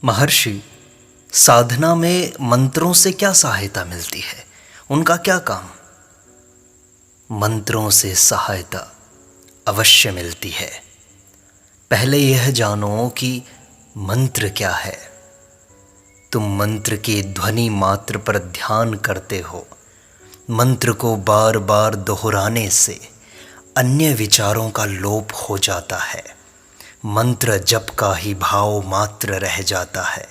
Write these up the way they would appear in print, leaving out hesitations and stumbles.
महर्षि, साधना में मंत्रों से क्या सहायता मिलती है? उनका क्या काम? मंत्रों से सहायता अवश्य मिलती है। पहले यह जानो कि मंत्र क्या है। तुम मंत्र के ध्वनि मात्र पर ध्यान करते हो। मंत्र को बार बार दोहराने से अन्य विचारों का लोप हो जाता है। मंत्र जप का ही भाव मात्र रह जाता है,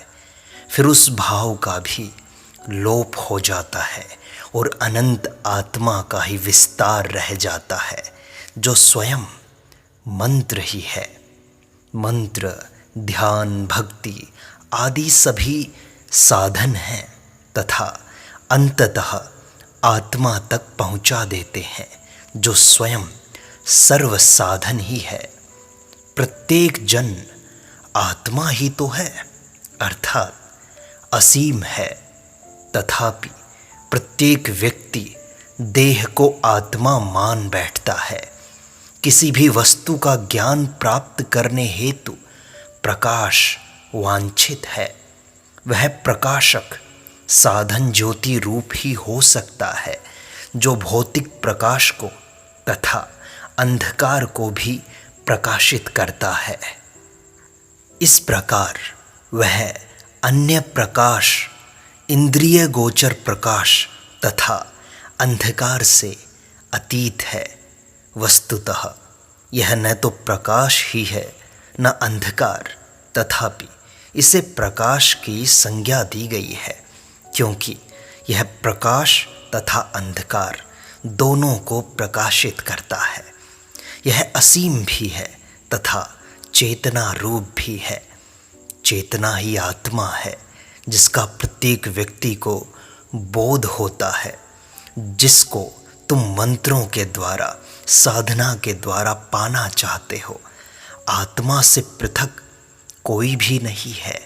फिर उस भाव का भी लोप हो जाता है और अनंत आत्मा का ही विस्तार रह जाता है, जो स्वयं मंत्र ही है। मंत्र, ध्यान, भक्ति आदि सभी साधन हैं तथा अंततः आत्मा तक पहुंचा देते हैं, जो स्वयं सर्व साधन ही है। प्रत्येक जन आत्मा ही तो है, अर्थात असीम है। तथापि प्रत्येक व्यक्ति देह को आत्मा मान बैठता है। किसी भी वस्तु का ज्ञान प्राप्त करने हेतु प्रकाश वांछित है। वह प्रकाशक साधन ज्योति रूप ही हो सकता है, जो भौतिक प्रकाश को तथा अंधकार को भी प्रकाशित करता है। इस प्रकार वह अन्य प्रकाश, इंद्रिय गोचर प्रकाश तथा अंधकार से अतीत है। वस्तुतः यह न तो प्रकाश ही है न अंधकार, तथापि इसे प्रकाश की संज्ञा दी गई है, क्योंकि यह प्रकाश तथा अंधकार दोनों को प्रकाशित करता है। यह असीम भी है तथा चेतना रूप भी है। चेतना ही आत्मा है, जिसका प्रत्येक व्यक्ति को बोध होता है, जिसको तुम मंत्रों के द्वारा, साधना के द्वारा पाना चाहते हो। आत्मा से पृथक कोई भी नहीं है।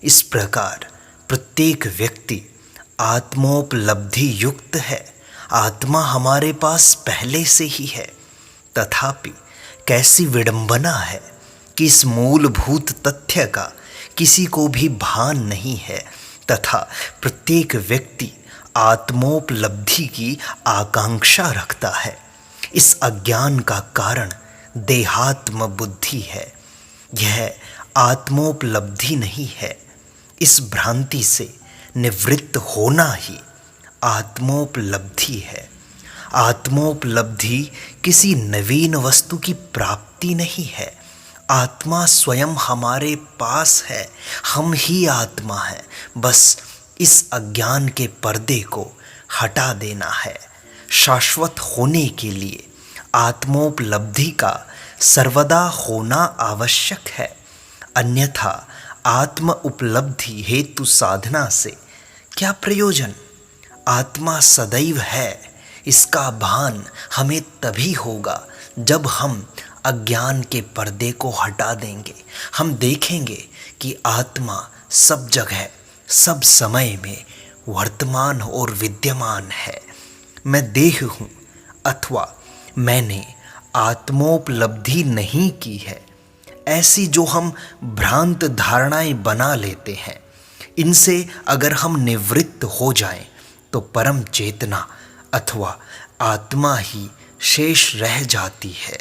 इस प्रकार प्रत्येक व्यक्ति आत्मोपलब्धि युक्त है। आत्मा हमारे पास पहले से ही है। तथापि कैसी विडंबना है कि इस मूलभूत तथ्य का किसी को भी भान नहीं है तथा प्रत्येक व्यक्ति आत्मोपलब्धि की आकांक्षा रखता है। इस अज्ञान का कारण देहात्म बुद्धि है। यह आत्मोपलब्धि नहीं है। इस भ्रांति से निवृत्त होना ही आत्मोपलब्धि है। आत्मोपलब्धि किसी नवीन वस्तु की प्राप्ति नहीं है। आत्मा स्वयं हमारे पास है। हम ही आत्मा है। बस इस अज्ञान के पर्दे को हटा देना है। शाश्वत होने के लिए आत्मोपलब्धि का सर्वदा होना आवश्यक है। अन्यथा आत्म उपलब्धि हेतु साधना से क्या प्रयोजन? आत्मा सदैव है। इसका भान हमें तभी होगा जब हम अज्ञान के पर्दे को हटा देंगे। हम देखेंगे कि आत्मा सब जगह, सब समय में वर्तमान और विद्यमान है। मैं देह हूँ अथवा मैंने आत्मोपलब्धि नहीं की है, ऐसी जो हम भ्रांत धारणाएं बना लेते हैं, इनसे अगर हम निवृत्त हो जाएं तो परम चेतना अथवा आत्मा ही शेष रह जाती है।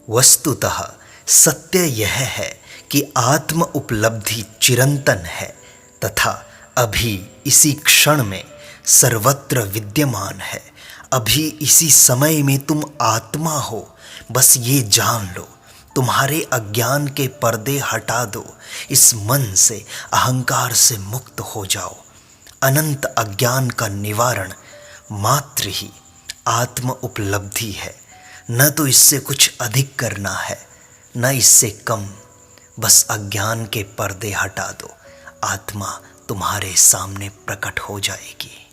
वस्तुतः सत्य यह है कि आत्म उपलब्धि चिरंतन है तथा अभी इसी क्षण में सर्वत्र विद्यमान है। अभी इसी समय में तुम आत्मा हो। बस ये जान लो। तुम्हारे अज्ञान के पर्दे हटा दो। इस मन से, अहंकार से मुक्त हो जाओ। अनंत अज्ञान का निवारण मात्र ही आत्म उपलब्धि है। न तो इससे कुछ अधिक करना है, न इससे कम। बस अज्ञान के पर्दे हटा दो। आत्मा तुम्हारे सामने प्रकट हो जाएगी।